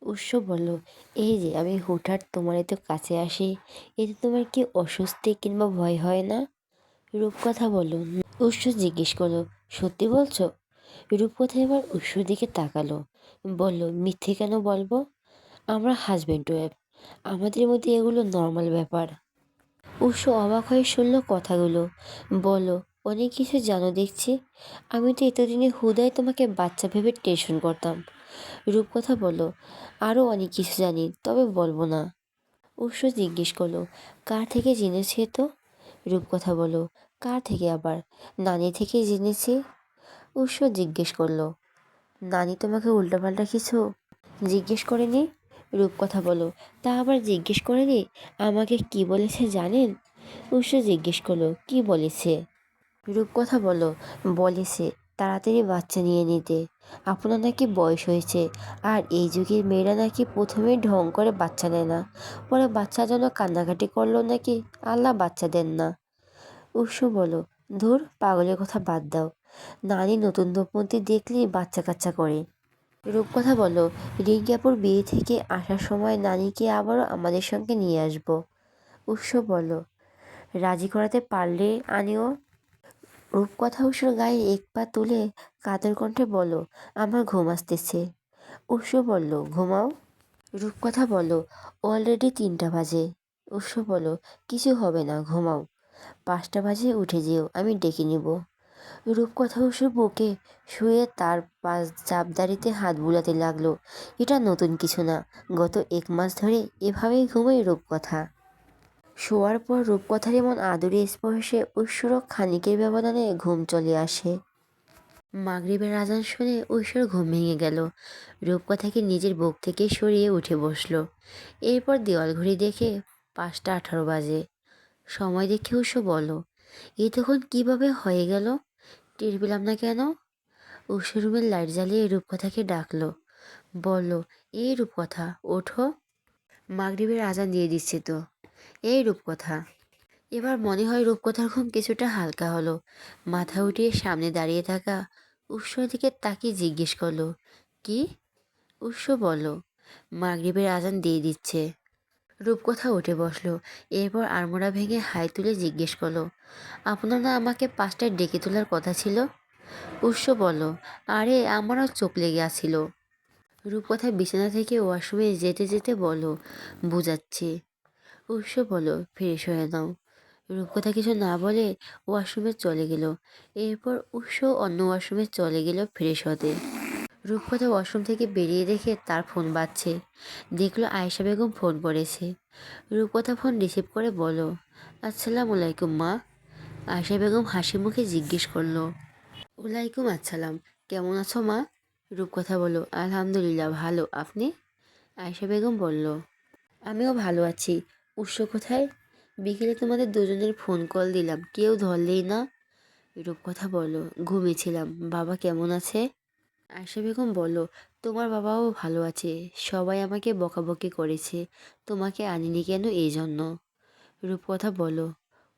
উৎস বলল, এই যে আমি হুটহাট তোমার এত কাছে আসি, এতে তোমার কি অস্বস্তি কিংবা ভয় হয় না? রূপকথা বলল, উৎস জিজ্ঞেস করলো, সত্যি বলছো? রূপকথা এবার উৎসর দিকে তাকালো, বলল, মিথ্যে কেন বলবো? আমরা হাজব্যান্ড ওয়াইফ, আমাদের মধ্যে এগুলো নর্মাল ব্যাপার। উৎস অবাক হয়ে শুনল কথাগুলো, বলল, অনেক কিছু জানো দেখছি। আমি তো এতদিনে হুদায় তোমাকে বাচ্চা ভেবে টেনশন করতাম। রূপকথা বলল, আরও অনেক কিছু জানি, তবে বলবো না। উৎস জিজ্ঞেস করলো, কার থেকে জেনেছে তো? রূপকথা বলল, কার থেকে আবার? নানি থেকে জেনেছি। উৎস জিজ্ঞেস করলো, নানি তোমাকে উল্টোপাল্টা কিছু জিজ্ঞেস করেনি? রূপকথা বলো, তা আবার জিজ্ঞেস করেনি? আমাকে কি বলেছে জানেন? উৎস জিজ্ঞেস করলো, কি বলেছে? রূপকথা বলো, বলেছে তাড়াতাড়ি বাচ্চা নিয়ে নিতে, আপনার নাকি বয়স হয়েছে, আর এই যুগের মেয়েরা নাকি প্রথমেই ঢং করে বাচ্চা নেয় না, পরে বাচ্চা যেন কান্নাকাটি করলো নাকি আল্লাহ বাচ্চা দেন না। উৎস বলো, ধুর পাগলের কথা বাদ দাও, নানি নতুন দম্পতি দেখলেই বাচ্চা কাচ্চা করে। রূপকথা বলো, রিঙ্কাপুর বিয়ে থেকে আসার সময় নানিকে আবারও আমাদের সঙ্গে নিয়ে আসবো। উৎস বলো, রাজি করাতে পারলে আনিও। রূপকথা উৎসর গায়ে এক পা তুলে কাতর কণ্ঠে বলো, আমার ঘুম আসতেছে। উৎস বলল, ঘুমাও। রূপকথা বলো, অলরেডি 3টা বাজে। উৎস বলো, কিছু হবে না, ঘুমাও। 5টা বাজে উঠে যেও, আমি ডেকে নিব। রূপকথা উৎসর বুকে শুয়ে তার পাশ চাপদাড়িতে হাত বুলাতে লাগলো। এটা নতুন কিছু না, গত 1 মাস ধরে এভাবেই ঘুমায় রূপকথা। শোয়ার পর রূপকথার এমন আদুরে স্পর্শে ঐশ্বরও খানিকের ব্যবধানে ঘুম চলে আসে। মাগরিবের আজান শুনে ঐশ্বর ঘুম ভেঙে গেল। রূপকথাকে নিজের বুক থেকে সরিয়ে উঠে বসলো। এরপর দেওয়াল ঘড়ি দেখে 5টা 18 বাজে। সময় দেখে ঐশ্বর বলো, এই তখন কিভাবে হয়ে গেল? টের পেলাম না কেন? ঐশ্বর রুমের লাইট জ্বালিয়ে রূপকথাকে ডাকলো, বলল, এই রূপকথা ওঠো, মাগরিবের আজান দিয়ে দিচ্ছে তো। এই রূপকথা। এবার মনে হয় রূপকথার ঘুম কিছুটা হালকা হলো। মাথা উঠিয়ে সামনে দাঁড়িয়ে থাকা উৎসর দিকে তাকিয়ে জিজ্ঞেস করলো, কি? উৎস বলল, মাগরিবের আজান দিয়ে দিচ্ছে। রূপকথা উঠে বসলো। এরপর আড়মোড়া ভেঙে হাই তুলে জিজ্ঞেস করলো, আপনার না আমাকে 5টায় ডেকে তোলার কথা ছিল? উৎস বলল, আরে আমারও চোখ লেগে আছিল। রূপকথা বিছানা থেকে ওয়াশরুমে যেতে যেতে বলল, বুঝাচ্ছি। উৎস বলল, ফ্রেশ হয়ে নাও। রূপকথা কিছু না বলে ওয়াশরুমে চলে গেল। এরপর উৎস অন্য ওয়াশরুমে চলে গেল ফ্রেশ হতে। রূপকথা ওয়াশরুম থেকে বেরিয়ে দেখে তার ফোন বাজছে। দেখলো আয়েশা বেগম ফোন করেছে। রূপকথা ফোন রিসিভ করে বলো, আসসালামু আলাইকুম মা। আয়েশা বেগম হাসি মুখে জিজ্ঞেস করলো, ওয়ালাইকুম আসসালাম, কেমন আছো মা? রূপকথা বলল, আলহামদুলিল্লাহ ভালো, আপনি? আয়েশা বেগম বলল, আমিও ভালো আছি। উৎস কোথায়? বিকেলে তোমাদের দুজনের ফোন কল দিলাম, কেউ ধরলেই না। রূপকথা বলল, ঘুমিয়েছিলাম। বাবা কেমন আছে? আয়েশা বেগম বলল, তোমার বাবাও ভালো আছে, সবাই আমাকে বকাবকি করেছে, তোমাকে আনিনি কেন এই জন্য। রূপকথা বলল,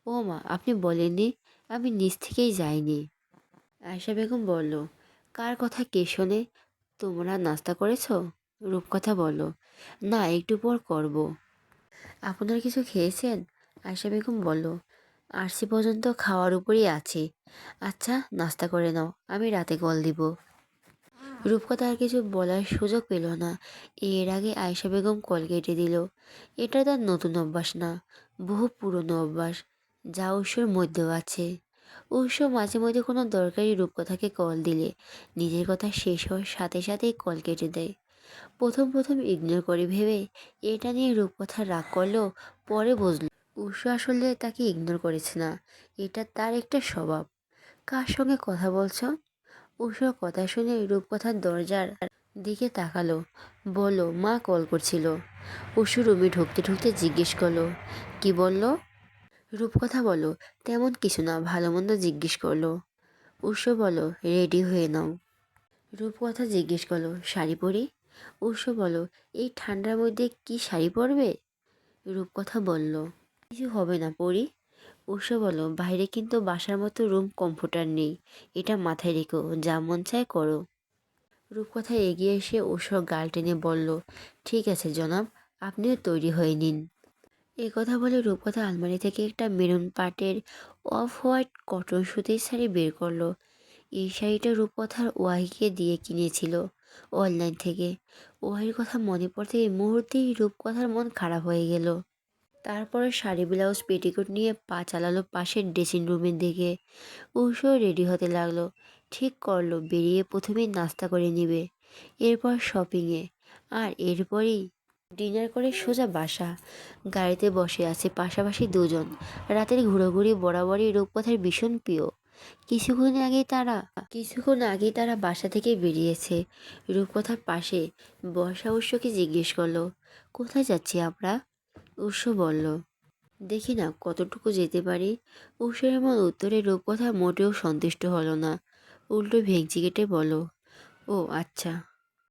ও মা, আপনি বলেননি, আমি নিজ থেকেই যাইনি। আয়েশা বেগম বলল, কার কথা কে শোনে? তোমরা নাস্তা করেছো? রূপকথা বলল, না, একটু পর করব। আপনারা কিছু খেয়েছেন? আয়েশা বেগম বলল, আরসি পর্যন্ত খাওয়ার উপরই আছি। আচ্ছা, নাস্তা করে নাও, আমি রাতে কল দিব। রূপকথা আর কিছু বলার সুযোগ পেল না। এর আগে আয়েশা বেগম কল কেটে দিল। এটা তার নতুন অভ্যাস না, বহু পুরনো অভ্যাস, যা ঐশ্বর মধ্যেও আছে। ঐশ্বর মাঝে মধ্যে কোনো দরকারি রূপকথাকে কল দিলে নিজের কথা শেষ হওয়ার সাথে সাথেই কল কেটে দেয়। প্রথম প্রথম ইগনোর করে ভেবে এটা নিয়ে রূপকথা রাগ করলেও পরে বুঝল ঐশ্বর আসলে তাকে ইগনোর করেছে না, এটা তার একটা স্বভাব। কার সঙ্গে কথা বলছো? ঐশ্বর কথা শুনে রূপকথার দরজার দিকে তাকালো, বলল, মা কল করছিল। ঐশ্বর রুমে ঢুকতে ঢুকতে জিজ্ঞেস করলো, কি বললো? রূপকথা বলো, তেমন কিছু না, ভালো মন্দ জিজ্ঞেস করলো। ঐশ্বর বলো, রেডি হয়ে নাও। রূপকথা জিজ্ঞেস করলো, শাড়ি পরি? ঐশ্বর বলো, এই ঠান্ডার মধ্যে কি শাড়ি পরবে? রূপকথা বলল, কিছু হবে না, পরি। ঐশ্বর বলো, বাইরে কিন্তু বাসার মতো রুম কম্ফোর্টার নেই, এটা মাথায় রেখো, যা মন চায় করো। রূপকথা এগিয়ে এসে ওসব গাল টেনে বলল, ঠিক আছে জনাব, আপনিও তৈরি হয়ে নিন। এ কথা বলে রূপকথা আলমারি থেকে একটা মেরুন পাটের অফ হোয়াইট কটন সুতির শাড়ি বের করলো। এই শাড়িটা রূপকথার ওয়াহিকে দিয়ে কিনেছিল অনলাইন থেকে। ওয়াহির কথা মনে পড়তে এই মুহূর্তেই রূপকথার মন খারাপ হয়ে গেল। তারপরে শাড়ি ব্লাউজ পেটিকোট নিয়ে পা চালালো পাশের ড্রেসিং রুমের দিকে। উষও রেডি হতে লাগলো। ঠিক করলো বেরিয়ে প্রথমেই নাস্তা করে নিবে, এরপর শপিংয়ে, আর এরপরই ডিনার করে সোজা বাসা। গাড়িতে বসে আছে পাশাপাশি দুজন। রাতের ঘোরাঘুরি বরাবরই রূপকথার ভীষণ প্রিয়। কিছুক্ষণ আগেই তারা বাসা থেকে বেরিয়েছে। রূপকথার পাশে বসা উৎসকে জিজ্ঞেস করলো, কোথায় যাচ্ছি আমরা? উৎস বলল, দেখি না কতটুকু যেতে পারি। উৎসের এমন উত্তরে রূপকথা মোটেও সন্তুষ্ট হলো না। উল্টো ভেঙচি কেটে বলো, ও আচ্ছা।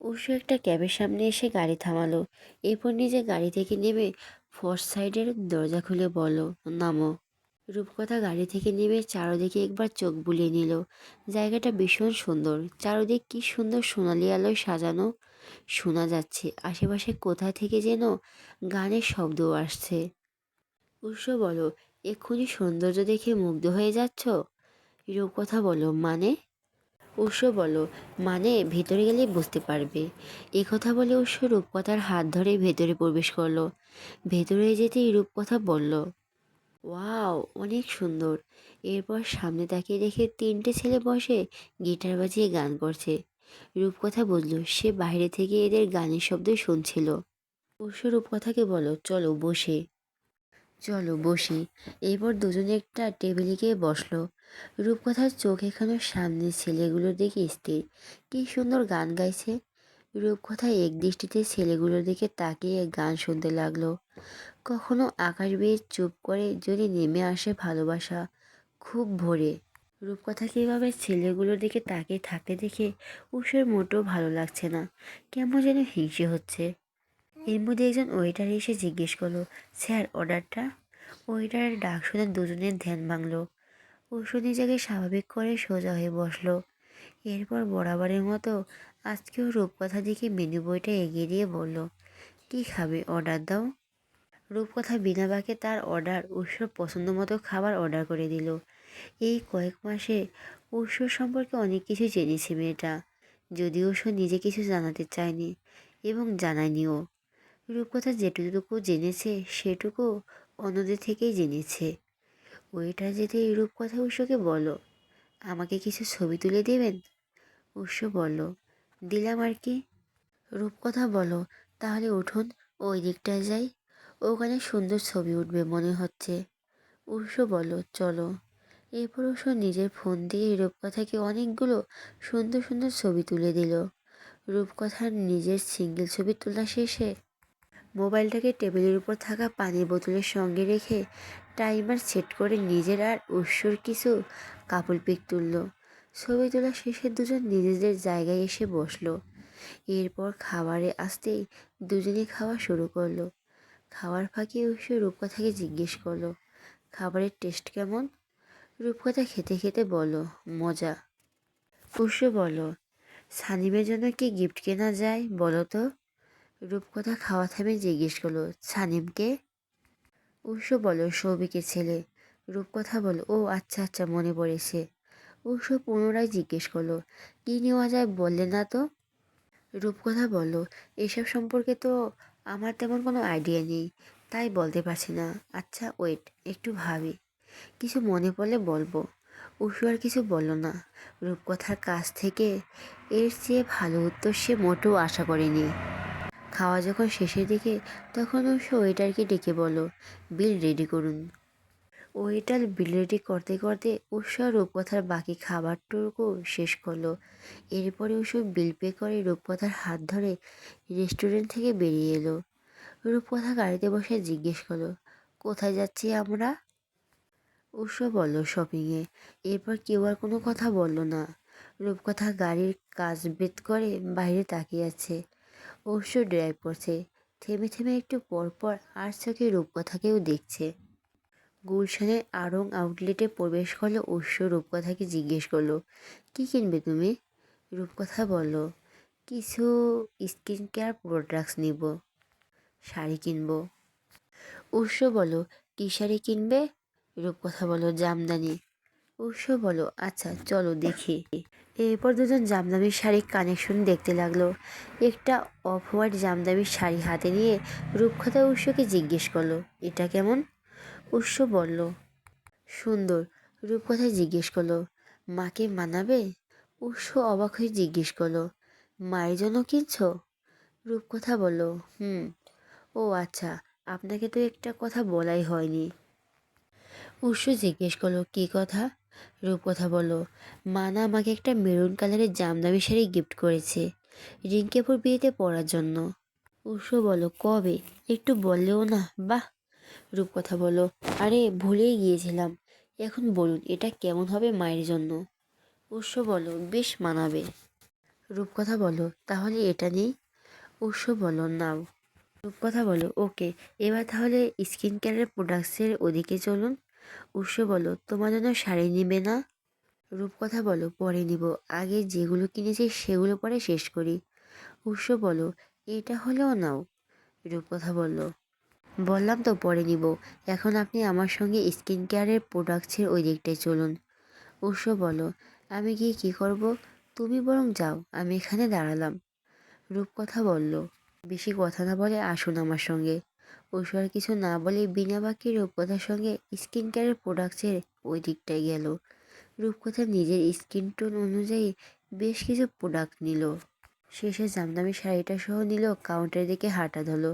উৎস একটা ক্যাবের সামনে এসে গাড়ি থামালো। এরপর নিজে গাড়ি থেকে নেমে ফার্স্ট সাইডের দরজা খুলে বলল, নামো। রূপকথা গাড়ি থেকে নেমে চারদিকে একবার চোখ বুলিয়ে নিল। জায়গাটা ভীষণ সুন্দর। চারদিক কি সুন্দর সোনালি আলোয় সাজানো। শোনা যাচ্ছে আশেপাশে কোথা থেকে যেন গানের শব্দও আসছে। উৎস বলো, এক্ষুনি সৌন্দর্য দেখে মুগ্ধ হয়ে যাচ্ছ? রূপকথা বলো, মানে? উৎস বলো, মানে ভেতরে গেলে বুঝতে পারবে। কথা বলে উৎস রূপকথার হাত ধরে ভেতরে প্রবেশ করলো। ভেতরে যেতেই রূপকথা বলল, ওয়াও, অনেক সুন্দর। এরপর সামনে তাকিয়ে দেখে তিনটে ছেলে বসে গিটার বাজিয়ে গান করছে। রূপকথা বলল, সে বাইরে থেকে এদের গানের শব্দ শুনছিল। উৎস রূপকথাকে বলো, চলো বসি। এরপর দুজনে একটা টেবিলে গিয়ে বসলো। রূপকথার চোখ এখানে সামনে ছেলেগুলোর দিকে স্থির। কি সুন্দর গান গাইছে। রূপকথা এক দৃষ্টিতে ছেলেগুলোর দিকে তাকিয়ে গান শুনতে লাগলো। কখনো আকাশ বেয়ে চুপ করে যদি নেমে আসে ভালোবাসা খুব ভোরে। রূপকথাকে এভাবে ছেলেগুলোর দিকে তাকিয়ে থাকতে দেখে উষার মোটেও ভালো লাগছে না, কেমন যেন হিংসে হচ্ছে। এর মধ্যে একজন ওয়েটার এসে জিজ্ঞেস করলো, স্যার অর্ডারটা? ওয়েটারের ডাক শুনে দুজনের ধ্যান ভাঙল। উষু নিজেকে স্বাভাবিক করে সোজা হয়ে বসলো। এরপর বরাবরের মতো আজকেও রূপকথা দিকে মেনু বইটা এগিয়ে দিয়ে বলল, কি খাবে, অর্ডার দাও। রূপকথা বিনা বাক্যে তার অর্ডার উৎসর পছন্দ মতো খাবার অর্ডার করে দিল। এই কয়েক মাসে উৎসর সম্পর্কে অনেক কিছু জেনেছে মেয়েটা, যদিও সে নিজে কিছু জানাতে চায়নি এবং জানায়নিও। রূপকথা যেটুকু জেনেছে সেটুকু অন্যদের থেকেই জেনেছে। ওইটা যেতে রূপকথা উৎসকে বলল, আমাকে কিছু ছবি তুলে দেবেন? উৎস বলল, দিলাম আর কি। রূপকথা বলো, তাহলে উঠুন, ওই দিকটায় যাই, ওখানে সুন্দর ছবি উঠবে মনে হচ্ছে। উৎস বলো, চলো। এরপর উৎস নিজের ফোন দিয়ে রূপকথাকে অনেকগুলো সুন্দর সুন্দর ছবি তুলে দিল। রূপকথার নিজের সিঙ্গেল ছবি তোলা শেষে মোবাইলটাকে টেবিলের উপর থাকা পানির বোতলের সঙ্গে রেখে টাইমার সেট করে নিজের আর উৎসর কিছু কাপল পিক তুলল। ছবি তোলা শেষে দুজন নিজেদের জায়গায় এসে বসলো। এরপর খাবারে আসতেই দুজনে খাওয়া শুরু করলো। খাওয়ার ফাঁকে উৎস রূপকথাকে জিজ্ঞেস করলো, খাবারের টেস্ট কেমন? রূপকথা খেতে খেতে বলো, মজা। উৎস বলো, সানিমের জন্য কি গিফট কেনা যায় বলো তো? রূপকথা খাওয়া থামে জিজ্ঞেস করলো, সানিমকে? উৎস বলো, সৌভিকের ছেলে। রূপকথা বলো, ও আচ্ছা আচ্ছা, মনে পড়েছে। উৎস পুনরায় জিজ্ঞেস করলো, কী নেওয়া যায় বললে না তো? রূপকথা বলল, এসব সম্পর্কে তো আমার তেমন কোনো আইডিয়া নেই, তাই বলতে পারছি না। আচ্ছা ওয়েট, একটু ভাবি, কিছু মনে পড়লে বলবো। উষু আর কিছু বলল না। রূপকথার কাছ থেকে এর চেয়ে ভালো উত্তর সে মোটেও আশা করেনি। খাওয়া যখন শেষের দিকে তখন উষু ওয়েটারকে ডেকে বলল, বিল রেডি করুন। ওয়েটার বিল রেডি করতে করতে উষু আর রূপকথার বাকি খাবারটুকু শেষ করলো। এরপরে উষু বিল পে করে রূপকথার হাত ধরে রেস্টুরেন্ট থেকে বেরিয়ে এলো। রূপকথা গাড়িতে বসে জিজ্ঞেস করলো, কোথায় যাচ্ছি আমরা? উষু বলল, শপিংয়ে। এরপর কেউ আর কোনো কথা বলল না। রূপকথা গাড়ির কাজ বেদ করে বাইরে তাকিয়ে আছে। উষু ড্রাইভ করছে, থেমে থেমে একটু পর পর আর চোখে রূপকথাকেও দেখছে। গুলশানের আড়ং আউটলেটে প্রবেশ করলে উৎস রূপকথাকে জিজ্ঞেস করলো, কী কিনবে তুমি? রূপকথা বলল, কিছু স্কিন কেয়ার প্রোডাক্টস নিব, শাড়ি কিনবো। উৎস বলো, কী শাড়ি কিনবে? রূপকথা বলো, জামদানি। উৎস বলো, আচ্ছা চলো দেখি। এরপর দুজন জামদানি শাড়ির কানেকশন দেখতে লাগলো। একটা অফ হোয়াইট জামদানি শাড়ি হাতে নিয়ে রূপকথা উৎসকে জিজ্ঞেস করলো, এটা কেমন? উৎস বলল, সুন্দর। রূপকথা জিজ্ঞেস করলো, মাকে মানাবে? উৎস অবাক হয়ে জিজ্ঞেস করলো, মায়ের জন্য কিনছো? রূপকথা বলল, হুম। ও আচ্ছা, আপনাকে তো একটা কথা বলাই হয়নি। উৎস জিজ্ঞেস করলো, কী কথা? রূপকথা বলল, মা না আমাকে একটা মেরুন কালারের জামদানি শাড়ি গিফট করেছে রিঙ্কেপুর বিয়েতে পরার জন্য। উৎস বলল, কবে? একটু বললেও না। বাহ। রূপকথা বলল, আরে ভুলেই গিয়েছিলাম। এখন বলুন এটা কেমন হবে মায়ের জন্য? উৎস বলল, বেশ মানাবে। রূপকথা বলল, তাহলে এটা নেই? উৎস বলল, নাও। রূপকথা বলল, ওকে। এবার তাহলে স্কিন কেয়ারের প্রোডাক্টসের ওদিকে চলুন। উৎস বলল, তোমার জন্য শাড়ি নিবে না? রূপকথা বলল, পরে নিব, আগে যেগুলো কিনেছি সেগুলো পরে শেষ করি। উৎস বলল, এটা হলেও নাও। রূপকথা বলল, বললাম তো পরে নিব, এখন আপনি আমার সঙ্গে স্কিন কেয়ারের প্রোডাক্টসের ওই দিকটায় চলুন। উৎস বলল, আমি গিয়ে কী করব? তুমি বরং যাও, আমি এখানে দাঁড়ালাম। রূপকথা বলল, বেশি কথা না বলে আসুন আমার সঙ্গে। উৎস আর কিছু না বলে বিনা বাক্যে রূপকথার সঙ্গে স্কিন কেয়ারের প্রোডাক্টসের ওই দিকটায় গেল। রূপকথা নিজের স্কিন টোন অনুযায়ী বেশ কিছু প্রোডাক্ট নিল। শেষে জামদানি শাড়িটা সহ নিল, কাউন্টারের দিকে হাঁটা ধরল।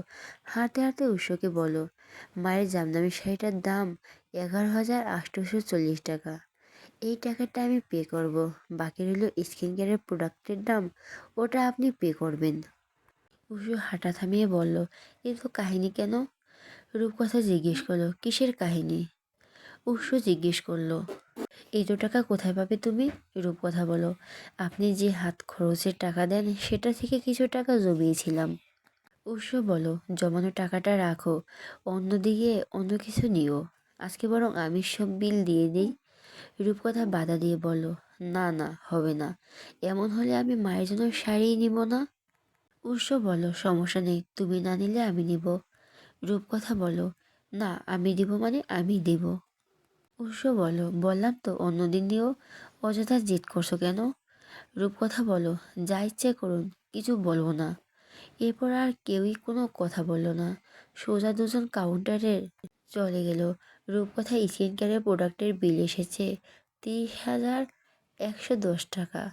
হাঁটতে হাঁটতে উৎসকে বলল, মায়ের জামদানি শাড়িটার দাম 11,840 টাকা। এই টাকাটা আমি পে করব, বাকি রইল স্কিন কেয়ারের প্রোডাক্টের দাম, ওটা আপনি পে করবেন। উৎস হাঁটা থামিয়ে বলল, এ তো কাহিনী কেন? রূপকথা জিজ্ঞেস করলো, কিসের কাহিনী? উৎস জিজ্ঞেস করলো, এত টাকা কোথায় পাবে তুমি? রূপকথা বলো, আপনি যে হাত খরচের টাকা দেন সেটা থেকে কিছু টাকা জমিয়েছিলাম। উৎস বলো, জমানো টাকাটা রাখো, অন্যদিকে অন্য কিছু নিও। আজকে বরং আমি সব বিল দিয়ে দিই। রূপকথা বাধা দিয়ে বলল, না না, হবে না। এমন হলে আমি মায়ের জন্য শাড়িই নিব না। উৎস বলো, সমস্যা নেই, তুমি না নিলে আমি নিব। রূপকথা বলো, না আমি দিব মানে আমি দিব। উৎস বলো, বললাম তো অন্যদিন দিও, অযথা জেদ করছো কেন? রূপকথা বলো, যা ইচ্ছে করুন, কিছু বলবো না। এরপর আর কেউই কোনো কথা বলল না। সোজা দুজন কাউন্টারের চলে গেল। রূপকথা স্কিন কেয়ারের প্রোডাক্টের বিল এসেছে 30,110 টাকা।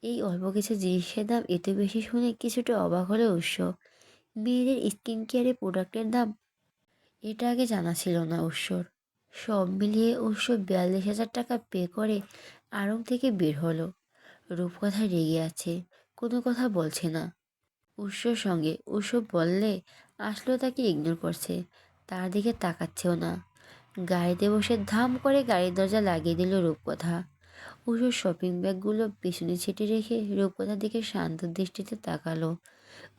এই অল্প কিছু জিনিসের দাম এত বেশি শুনে কিছুটা অবাক হলে উৎস। মেয়েদের স্কিন কেয়ারের প্রোডাক্টের দাম এটা আগে জানা ছিল না উৎসর। সব মিলিয়ে উৎস 42,000 টাকা পে করে আড়ং থেকে বের হলো। রূপকথা রেগে আছে, কোনো কথা বলছে না উৎসর সঙ্গে। উৎস বললে আসলেও তাকে ইগনোর করছে, তার দিকে তাকাচ্ছেও না। গাড়িতে বসে ধাম করে গাড়ির দরজা লাগিয়ে দিল রূপকথা। উৎসর শপিং ব্যাগগুলো পিছনে ছেটে রেখে রূপকথার দিকে শান্ত দৃষ্টিতে তাকালো।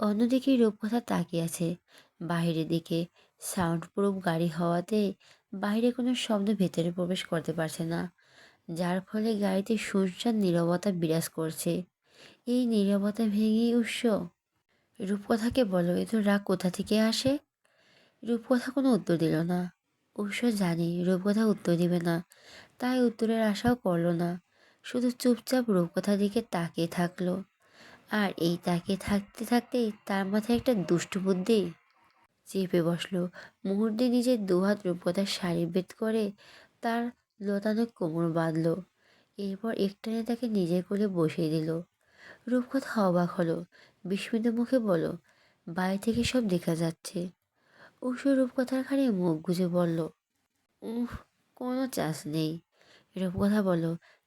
অন্যদিকে রূপকথা তাকিয়ে আছে বাইরের দিকে। সাউন্ড প্রুফ গাড়ি হওয়াতে বাইরে কোনো শব্দ ভেতরে প্রবেশ করতে পারছে না, যার ফলে গাড়িতে শুনশান নীরবতা বিরাজ করছে। এই নীরবতা ভেঙেই উৎস, রূপকথাকে বলো, এ তো রাগ কোথা থেকে আসে? রূপকথা কোনো উত্তর দিল না। উৎস জানি রূপকথা উত্তর দিবে না, তাই উত্তরের আশাও করলো না। শুধু চুপচাপ রূপকথার দিকে তাকিয়ে থাকলো। আর এই তাকিয়ে থাকতে থাকতেই তার মাথায় একটা দুষ্টু বুদ্ধি চেপে বসলো। মুহূর্তে নিজের দুহাত রূপকথার শাড়ি বেদ করে তার লতানো কোমর বাঁধলো। এরপর একটানে তাকে নিজের কোলে বসিয়ে দিল। রূপকথা অবাক হলো, বিস্মিত মুখে বলল, বাইরে থেকে সব দেখা যাচ্ছে। উষু রূপকথার ঘাড়ে মুখ গুজে বলল, উফ, কোনো চান্স নেই। রূপকথা বলল,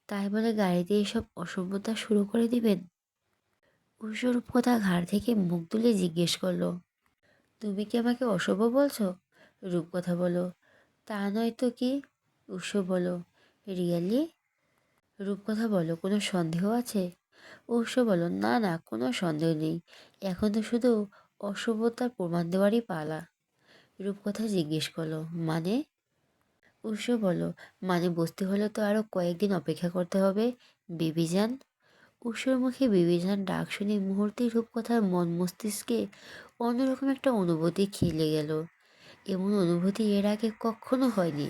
তাই বলে গাড়িতে এসব অসভ্যতা শুরু করে দিবেন? উষু রূপকথা ঘাড় থেকে মুখ তুলে জিজ্ঞেস করলো, তুমি কি আমাকে অসভ্য বলছো? রূপকথা বলো, তা নয় তো কি। উৎস বলো, রিয়েলি? রূপকথা বলো, কোনো সন্দেহ আছে? উৎস বলো, না না, কোনো সন্দেহ নেই, এখন তো শুধু অসভ্যতার প্রমাণ দেওয়ারই পালা। রূপকথা জিজ্ঞেস করলো, মানে? উৎস বলো, মানে বুঝতে হলে তো আরও কয়েকদিন অপেক্ষা করতে হবে বেবি যান। উৎসর মুখে বিবিধান ডাক শুনে মুহূর্তেই রূপকথার মন মস্তিষ্কে অন্যরকম একটা অনুভূতি খেলে গেল। এমন অনুভূতি এর আগে কখনো হয়নি।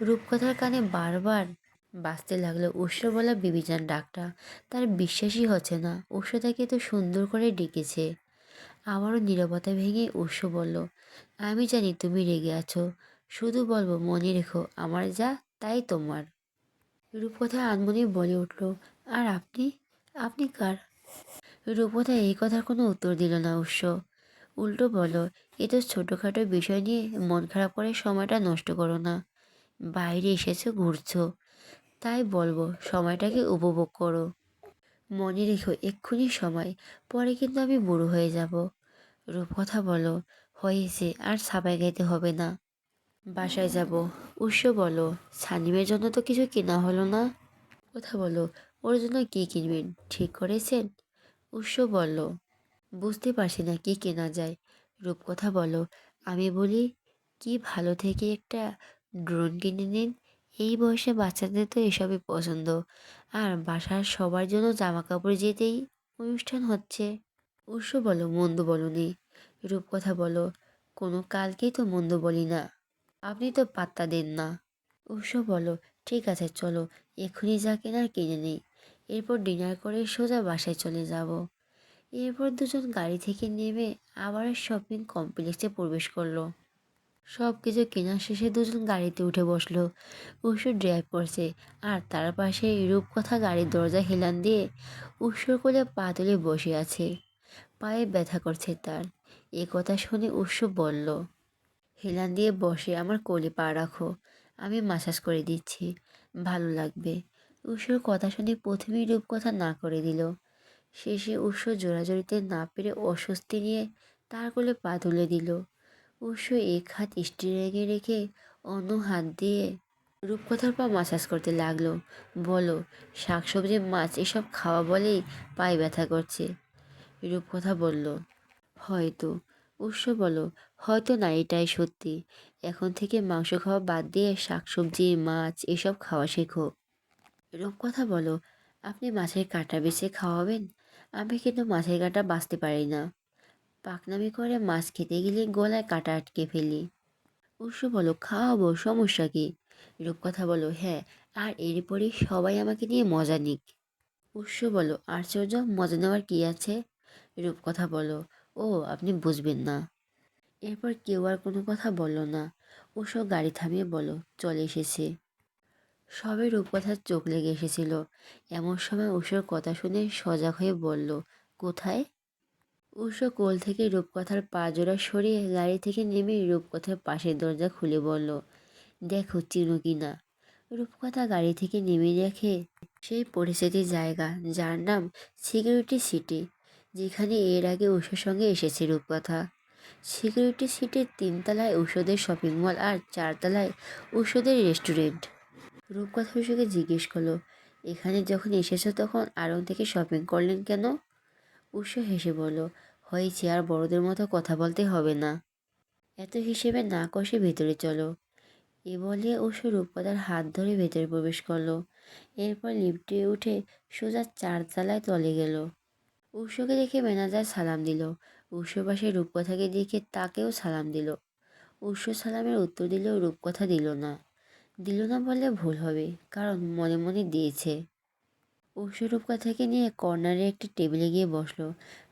রূপকথার কানে বারবার বাজতে লাগলো উৎসর বলা বিবিজান ডাকটা। তার বিশ্বাসই হচ্ছে না উৎস তাকে এত সুন্দর করে ডেকেছে। আমারও নীরবতা ভেঙে উৎস বলল, আমি জানি তুমি রেগে আছো, শুধু বলবো মনে রেখো আমার যা তাই তোমার। রূপকথা আনমনে বলে উঠল, আর আপনি, আপনি কার? রূপকথা এই কথার কোনো উত্তর দিল না উৎস। উল্টো বলল, এ তো ছোটোখাটো বিষয় নিয়ে মন খারাপ করে সময়টা নষ্ট করো না। বাইরে এসেছো, ঘুরছো, তাই বলবো সময়টাকে উপভোগ করো। মনে রেখো এক্ষুনি সময়, পরে কিন্তু আমি বুড়ো হয়ে যাব। রূপকথা বলো, হয়েছে আর সাবাই গাইতে হবে না, বাসায় যাব। উৎস বলো, সানিমের জন্য তো কিছু কেনা হলো না। কথা বলো, ওর জন্য কী কিনবেন ঠিক করেছেন? উৎস বলল, বুঝতে পারছি না কি কেনা যায়। রূপকথা বলো, আমি বলি কি ভালো থেকে একটা ড্রোন কিনে নিন। এই বয়সে বাচ্চাদের তো এসবই পছন্দ। আর বাসার সবার জন্য জামা কাপড় যেতেই অনুষ্ঠান হচ্ছে। উৎস বলো, মন্দ বলনি। রূপকথা বলো, কোনো কালকেই তো মন্দ বলি না, আপনি তো পাত্তা দেন না। উৎস বলো, ঠিক আছে চলো, এক্ষুনি যা কেনার কিনে নিই, এরপর ডিনার করে সোজা বাসায় চলে যাব। এরপর দুজন গাড়ি থেকে নেমে আবার শপিং কমপ্লেক্সে প্রবেশ করলো। সব কিছু কেনা শেষে দুজন গাড়িতে উঠে বসলো। উৎসর ড্রাইভ করছে, আর তার পাশে রূপকথা গাড়ির দরজা হেলান দিয়ে উৎসর কোলে পা তুলে বসে আছে। পায়ে ব্যথা করছে তার। এ কথা শুনে উৎস বলল, হেলান দিয়ে বসে আমার কোলে পা রাখো, আমি মাসাজ করে দিচ্ছি, ভালো লাগবে। উৎসর কথা শুনে প্রথমেই রূপকথা না করে দিল। শেষে উৎস জোরাজোরিতে না পেরে অস্বস্তি নিয়ে তার কোলে পা তুলে দিল। উৎস এক হাত স্টিয়ারিংয়ে রেখে অন্য হাত দিয়ে রূপকথার পা মাসাজ করতে লাগলো। বলো, শাকসবজি মাছ এসব খাওয়া বলেই পায়ে ব্যথা করছে। রূপকথা বলল, হয়তো। উৎস বলো, হয়তো না, এটাই সত্যি। এখন থেকে মাংস খাওয়া বাদ দিয়ে শাকসবজি মাছ এসব খাওয়া শেখো। রূপকথা বলো, আপনি মাছের কাঁটা বেছে খাওয়াবেন? আমি কিন্তু মাছের কাঁটা বাছতে পারি না। পাকনামি করে মাছ খেতে গেলে গলায় কাঁটা আটকে ফেলি। উৎস বলো, খাওয়াবো, সমস্যা কি? রূপকথা বলো, হ্যাঁ, আর এরপরই সবাই আমাকে নিয়ে মজা নিক। উৎস বলো, আশ্চর্য, মজা নেওয়ার কি আছে? রূপকথা বলো, ও আপনি বুঝবেন না। এরপর কেউ আর কোনো কথা বলল না। উৎস গাড়ি থামিয়ে বলো, চলে এসেছে। সবে রূপকথার চোখ লেগে এসেছিল। এমন সময় উৎসর কথা শুনে সজাগ হয়ে বলল, কোথায়? উৎস কোল থেকে রূপকথার পা জোড়া সরিয়ে গাড়ি থেকে নেমে রূপকথার পাশের দরজা খুলে বলল, দেখো চিনো কি না। রূপকথা গাড়ি থেকে নেমে দেখে সেই পরিচিতির জায়গা, যার নাম সিকিউরিটি সিটি, যেখানে এর আগে উৎসের সঙ্গে এসেছে রূপকথা। সিকিউরিটি সিটির 3 তলায় ঔষধের শপিং মল আর 4 তলায় ঔষধের রেস্টুরেন্ট। রূপকথা উৎসকে জিজ্ঞেস করলো, এখানে যখন এসেছো তখন আড়ং থেকে শপিং করলেন কেন? উৎস হেসে বলল, হয়েছে আর বড়দের মতো কথা বলতে হবে না, এত হিসেবে না কষে ভেতরে চলো। এ বলে উৎস রূপকথার হাত ধরে ভেতরে প্রবেশ করলো। এরপর লিফটে উঠে সোজা 4 তলায় তলে গেল। উৎসকে দেখে ম্যানেজার সালাম দিল। উৎস পাশে রূপকথাকে দেখে তাকেও সালাম দিল। উৎস সালামের উত্তর দিলেও রূপকথা দিল না। দিল না বললে ভুল হবে, কারণ মনে মনে দিয়েছে। উৎস রূপকথাকে নিয়ে কর্নারে একটি টেবিলে গিয়ে বসলো।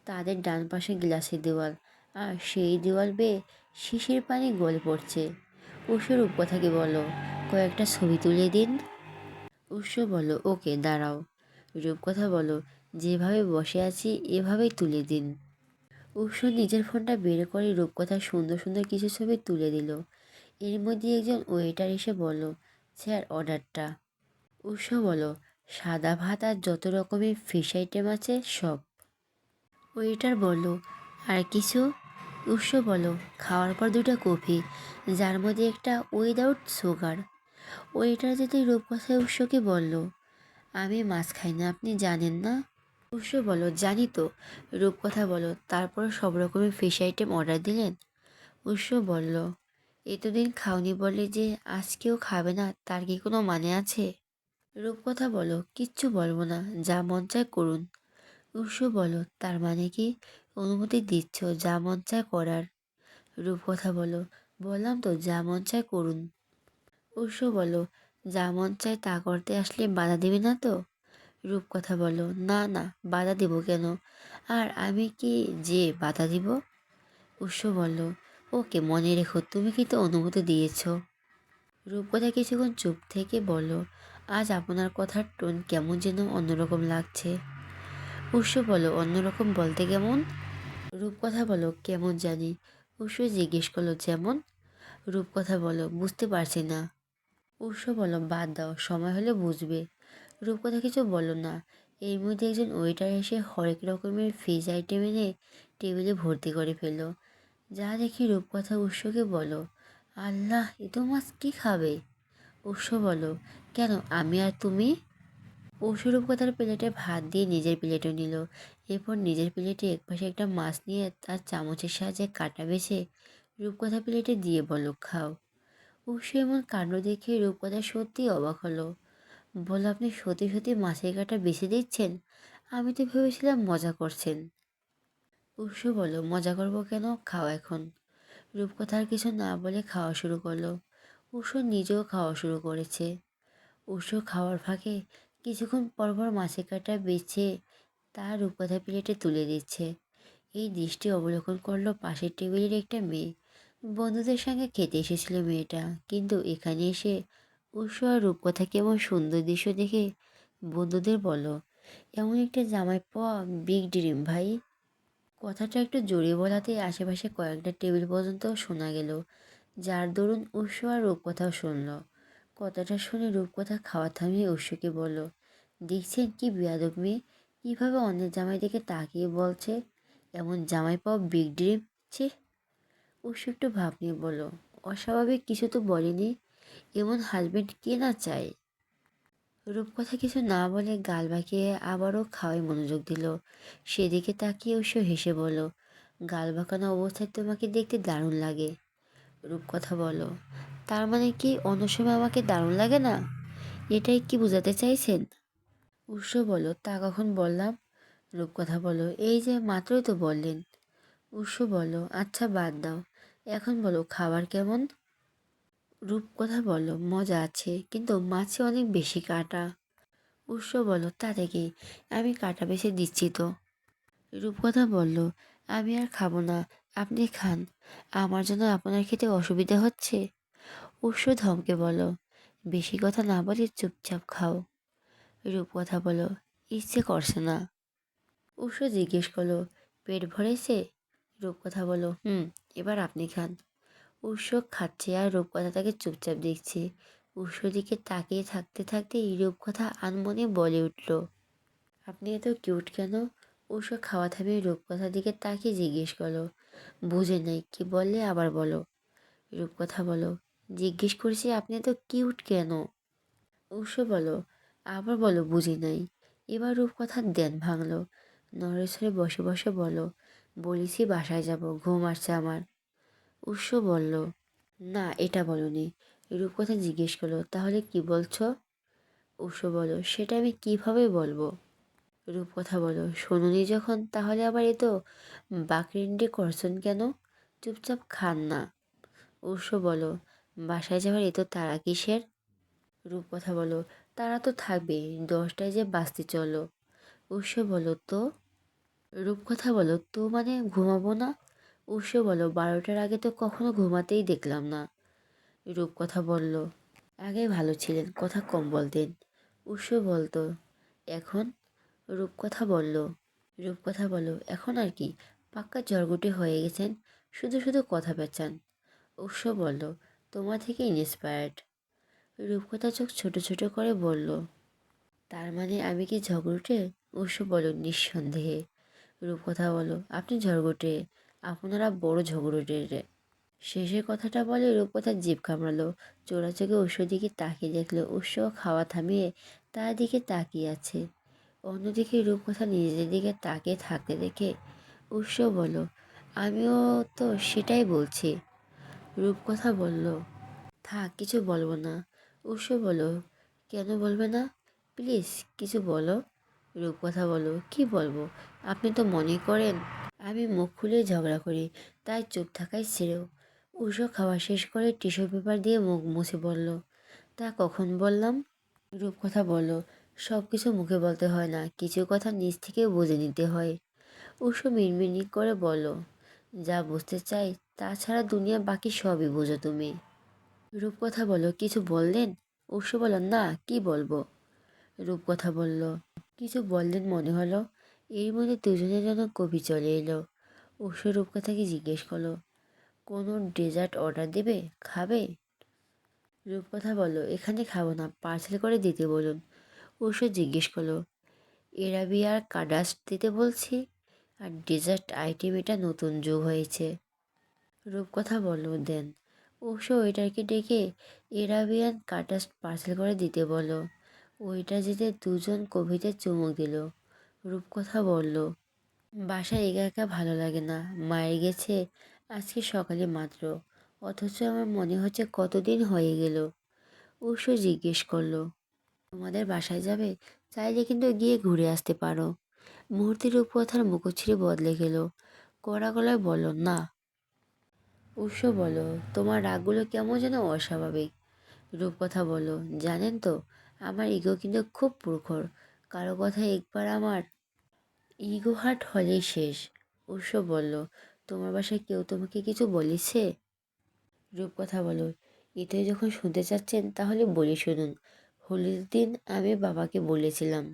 তাদের ডান পাশে গ্লাসের দেওয়াল, আর সেই দেওয়াল বেয়ে শিশির পানি গলে পড়ছে। উৎস রূপকথাকে বলল, কয়েকটা ছবি তুলে দিন। উৎস বলল, ওকে দাঁড়াও। রূপকথা বলল, যেভাবে বসে আছি এভাবেই তুলে দিন। উৎস নিজের ফোনটা বের করে রূপকথার সুন্দর সুন্দর কিছু ছবি তুলে দিল। এর মধ্যে একজন ওয়েটার এসে বলল, স্যার অর্ডারটা। উৎস বলল, সাদা ভাত আর যত রকমের ফিশ আইটেম আছে সব। ওয়েটার বলল, আর কিছু? উৎস বলল, খাওয়ার পর 2টা কফি, যার মধ্যে একটা উইদাউট সুগার। ওয়েটার যেতে রূপকথা উৎসকে বলল, আমি মাছ খাই না, আপনি জানেন না? উৎস বলল, জানি তো। রূপকথা বলল, তারপর সব রকমের ফিশ আইটেম অর্ডার দিলেন? উৎস বলল, এতদিন খাওনি বলে যে আজকেও খাবে না তার কি কোনো মানে আছে? রূপকথা বলো, কিচ্ছু বলবো না, যা মন চায় করুন। উৎস বলো, তার মানে কি অনুমতি দিচ্ছ যা মন চায় করার? রূপকথা বলো, বললাম তো যা মন চায় করুন। উৎস বলো, যা মন চায় তা করতে আসলে বাধা দিবে না তো? রূপকথা বলো, না না, বাধা দিব কেন? আর আমি কি যে বাধা দিব? উৎস বলল, ওকে, মনে রেখো তুমি কিন্তু অনুমতি দিয়েছ। রূপকথা কিছুক্ষণ চুপ থেকে বলল, আজ আপনার কথার টোন কেমন যেন অন্যরকম লাগছে। উৎস বলো, অন্যরকম বলতে কেমন? রূপকথা বলো, কেমন জানি। উৎস জিজ্ঞেস করলো, যেমন? রূপকথা বলো, বুঝতে পারছি না। উৎস বলো, বাদ দাও, সময় হলে বুঝবে। রূপকথা কিছু বলল না। এর মধ্যে একজন ওয়েটার এসে হরেক রকমের ফিশ আইটেম এনে টেবিলে ভর্তি করে ফেলল। যা দেখি রূপকথা উৎসকে বলো, আল্লাহ, এ তো মাছ, কি খাবে? উৎস বলো, কেন, আমি আর তুমি? উৎস রূপকথার প্লেটে ভাত দিয়ে নিজের প্লেটও নিল। এরপর নিজের প্লেটে একপাশে একটা মাছ নিয়ে তার চামচের সাহায্যে কাটা বেছে রূপকথা প্লেটে দিয়ে বলো, খাও। উৎস এমন কাণ্ড দেখে রূপকথা সত্যি অবাক হলো। বলল, আপনি সত্যি সত্যি মাছের কাঁটা বেছে দিচ্ছেন? আমি তো ভেবেছিলাম মজা করছেন। উৎস বলল, মজা করবো কেন, খাও এখন। রূপকথা আর কিছু না বলে খাওয়া শুরু করলো। উৎস নিজেও খাওয়া শুরু করেছে। উৎস খাওয়ার ফাঁকে কিছুক্ষণ পরপর মাছের কাঁটা বেছে তা রূপকথা প্লেটে তুলে দিচ্ছে। এই দৃষ্টি অবলোকন করলো পাশের টেবিলের একটা মেয়ে। বন্ধুদের সঙ্গে খেতে এসেছিল মেয়েটা, কিন্তু এখানে এসে উৎস আর রূপকথা কেমন সুন্দর দৃশ্য দেখে বন্ধুদের বলল, এমন একটা জামাই পাওয়া বিগ ড্রিম ভাই। কথাটা একটু জোরে বলাতে আশেপাশে কয়েকটা টেবিল পর্যন্ত শোনা গেল, যার দরুন উৎস আর রূপকথাও শুনল। কথাটা শুনে রূপকথা খাওয়া থামিয়ে উৎসকে বলল, দেখছেন কি বেয়াদব মেয়ে, কীভাবে অন্যের জামাই দেখে তাকিয়ে বলছে এমন জামাই পাওয়া বিগ ড্রিম। ছি। উৎস একটু ভাব নিয়ে বলল, অস্বাভাবিক কিছু তো বলেনি, এমন হাজবেন্ড কে না চায়? রূপকথা কিছু না বলে গাল বাঁকিয়ে আবারও খাওয়ায় মনোযোগ দিল। সেদিকে তাকিয়ে উৎস হেসে বলল, গাল বাঁকানো অবস্থায় তোমাকে দেখতে দারুণ লাগে। রূপকথা বলো, তার মানে কি অন্য সময় আমাকে দারুণ লাগে না? এটাই কি বোঝাতে চাইছেন? উৎস বলো, তা কখন বললাম? রূপকথা বলো, এই যে মাত্রই তো বললেন। উৎস বলো, আচ্ছা বাদ দাও, এখন বলো খাবার কেমন? রূপকথা বলো, মজা আছে, কিন্তু মাছে অনেক বেশি কাঁটা। উৎস বলো, তাতে কি, আমি কাঁটা বেছে দিচ্ছি তো। রূপকথা বলল, আমি আর খাবো না, আপনি খান, আমার জন্য আপনার খেতে অসুবিধা হচ্ছে। উৎস ধমকে বলো, বেশি কথা না বলে চুপচাপ খাও। রূপকথা বলো, ইচ্ছে করছে না। উৎস জিজ্ঞেস করলো, পেট ভরেছে? রূপকথা বলো, হুম, এবার আপনি খান। উৎস খাচ্ছে আর রূপকথা তাকে চুপচাপ দেখছে। উৎস দিকে তাকিয়ে থাকতে থাকতে রূপকথা আনমনে বলে উঠল, আপনি এত কিউট কেন? উৎস খাওয়া থামিয়ে রূপকথার দিকে তাকিয়ে জিজ্ঞেস করলো, বুঝে নাই, কি বললে আবার বলো। রূপকথা বলো, জিজ্ঞেস করছি আপনি এত কিউট কেন? উৎস বলো, আবার বলো, বুঝি নাই। এবার রূপকথার ধ্যান ভাঙলো। নড়েচড়ে বসে বসে বলো, বলেছি বাসায় যাব, ঘুম আসছে আমার। উৎস বলল, না, এটা বলনি। রূপকথা জিজ্ঞেস করলো, তাহলে কি বলছো? উৎস বলো, সেটা আমি কিভাবে বলবো? রূপকথা বলো, শোনোনি যখন, তাহলে আবার এ তো বাকরিন্ডি করছেন কেন? চুপচাপ খান না। উৎস বলো, বাসায় যাওয়ার এত তাড়া কিসের? রূপকথা বলো, তারা তো থাকবেই, 10টায় যে বাসতে চলো। উৎস বলো, তো? রূপকথা বলো, তো মানে ঘুমাবো না? উৎস বলো, 12টার আগে তো কখনো ঘুমাতেই দেখলাম না। রূপকথা বলল, আগে ভালো ছিলেন, কথা কম বলতেন। উৎস বলতো, এখন? রূপকথা বলল রূপকথা বলো, এখন আর কি, পাক্কা জড়গুটে হয়ে গেছেন, শুধু শুধু কথা পেঁচান। উৎস বলল, তোমার থেকে ইন্সপায়ার্ড। রূপকথা চোখ ছোট ছোট করে বলল, তার মানে আমি কি ঝগড়ুটে? উৎস বলো, নিঃসন্দেহে। রূপকথা বলো, আপনি ঝগড়ুটে, আপনারা বড় ঝগড়ুটে রে। শেষের কথাটা বলে রূপকথা জিভ কামড়ালো। চোরা চোখে উৎস দিকে তাকিয়ে দেখলো উৎস খাওয়া থামিয়ে তার দিকে তাকিয়ে আছে। অন্যদিকে রূপকথা নিজের দিকে তাকিয়ে থাকতে দেখে উৎস বলল, আমিও তো সেটাই বলছি। রূপকথা বলল, থাক, কিছু বলবো না। উৎস বলল, কেন বলবে না? প্লিজ কিছু বলো। রূপকথা বলো, কি বলবো? আপনি তো মনে করেন আমি মুখ খুলে ঝগড়া করি, তাই চুপ থাকাই শ্রেয়। উষো খাওয়া শেষ করে টিস্যু পেপার দিয়ে মুখ মুছে বলল, তা কখন বললাম? রূপকথা বলল, সব কিছু মুখে বলতে হয় না, কিছু কথা নিজ থেকে বুঝে নিতে হয়। উষো মিনমিনি করে বলল, যা বুঝতে চাই তাছাড়া দুনিয়া বাকি সবই বোঝো তুমি। রূপকথা বলল, কিছু বললেন? উষো বলল, না, কি বলবো? রূপকথা বলল, কিছু বললেন মনে হলো। এর মধ্যে দুজনের জন্য কবি চলে এলো। উষো রূপকথাকে জিজ্ঞেস করলো, কোনো ডেজার্ট অর্ডার দেবে, খাবে? রূপকথা বলল, এখানে খাবো না, পার্সেল করে দিতে বলুন। উষো জিজ্ঞেস করলো, এরাবিয়ার কাডাস্ট দিতে বলছি, আর ডেজার্ট আইটেম এটা নতুন যোগ হয়েছে। রূপকথা বলল, দেন। উষো ওয়েটারকে ডেকে এরাবিয়ান কাডাস্ট পার্সেল করে দিতে বলল। ওয়েটার যেতে দুজন কবিতে চুমুক দিল। রূপকথা বলল, বাসায় একা একা ভালো লাগে না, মায়ের গেছে আজকে সকালে মাত্র, অথচ আমার মনে হচ্ছে কতদিন হয়ে গেল। উষো জিজ্ঞেস করলো, তোমাদের বাসায় যাবে? চাইলে কিন্তু গিয়ে ঘুরে আসতে পারো। মুহূর্তে রূপকথার মুখশ্রী বদলে গেল। কড়া গলায় বলল, না। উষো বলো, তোমার রাগগুলো কেমন যেন অস্বাভাবিক। রূপকথা বলো, জানেন তো আমার ইগো কিন্তু খুব প্রখর, কারো কথা একবার আমার ইগো হার্ট হলেই শেষ। উষো বলল, তোমার বাসায় কেউ তোমাকে কিছু বলেছে? রূপকথা বলো, এটাই যখন শুনতে চাচ্ছেন তাহলে বলি শুনুন। হোলির দিন আমি বাবাকে বলেছিলাম